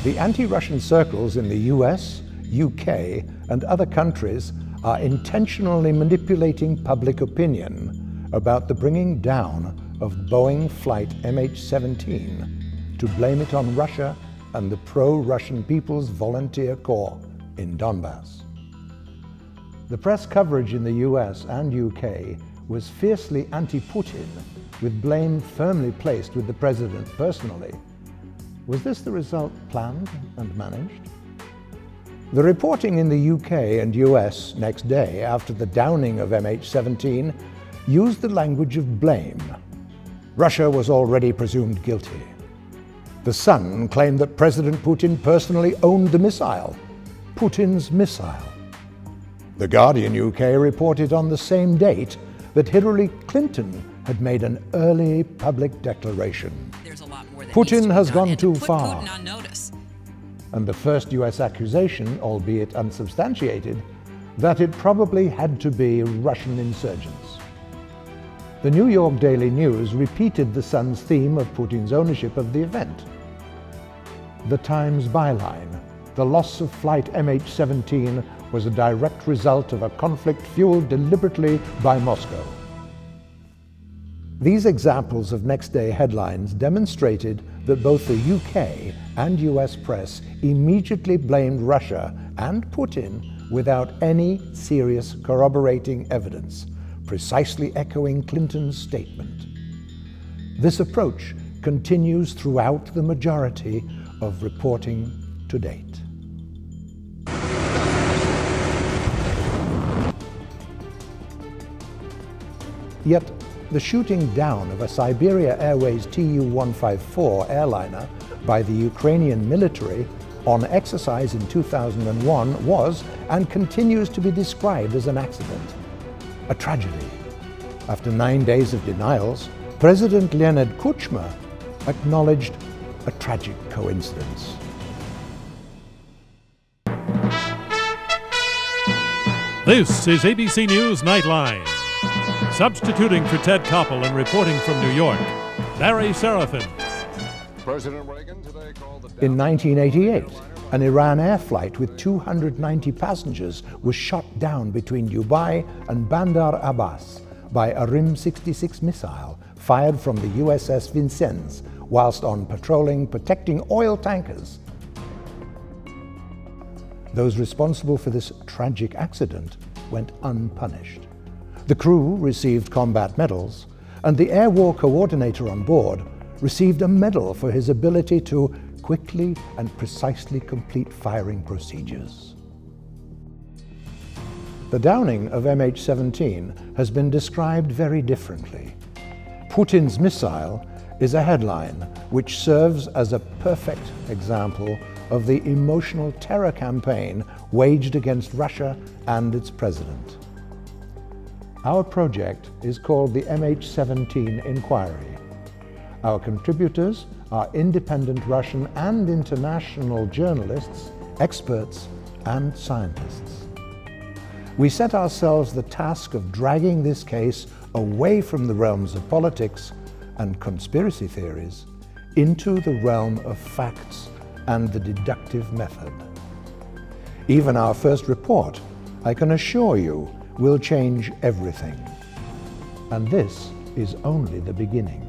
The anti-Russian circles in the US, UK, and other countries are intentionally manipulating public opinion about the bringing down of Boeing flight MH17 to blame it on Russia and the pro-Russian People's Volunteer Corps in Donbass. The press coverage in the US and UK was fiercely anti-Putin, with blame firmly placed with the president personally. Was this the result planned and managed? The reporting in the UK and US next day after the downing of MH17 used the language of blame. Russia was already presumed guilty. The Sun claimed that President Putin personally owned the missile, Putin's missile. The Guardian UK reported on the same date that Hillary Clinton had made an early public declaration. Putin has gone too far. And the first US accusation, albeit unsubstantiated, that it probably had to be Russian insurgents. The New York Daily News repeated the Sun's theme of Putin's ownership of the event. The Times byline, "The loss of flight MH17 was a direct result of a conflict fueled deliberately by Moscow." These examples of next-day headlines demonstrated that both the UK and US press immediately blamed Russia and Putin without any serious corroborating evidence, precisely echoing Clinton's statement. This approach continues throughout the majority of reporting to date. Yet, the shooting down of a Siberia Airways Tu-154 airliner by the Ukrainian military on exercise in 2001 was and continues to be described as an accident, a tragedy. After 9 days of denials, President Leonid Kuchma acknowledged a tragic coincidence. This is ABC News Nightline. Substituting for Ted Koppel and reporting from New York, Larry Serafin. President Reagan today called the In 1988, an Iran air flight with 290 passengers was shot down between Dubai and Bandar Abbas by a RIM-66 missile fired from the USS Vincennes whilst on patrolling protecting oil tankers. Those responsible for this tragic accident went unpunished. The crew received combat medals, and the air war coordinator on board received a medal for his ability to quickly and precisely complete firing procedures. The downing of MH17 has been described very differently. Putin's missile is a headline which serves as a perfect example of the emotional terror campaign waged against Russia and its president. Our project is called the MH17 Inquiry. Our contributors are independent Russian and international journalists, experts, and scientists. We set ourselves the task of dragging this case away from the realms of politics and conspiracy theories into the realm of facts and the deductive method. Even our first report, I can assure you, will change everything. And this is only the beginning.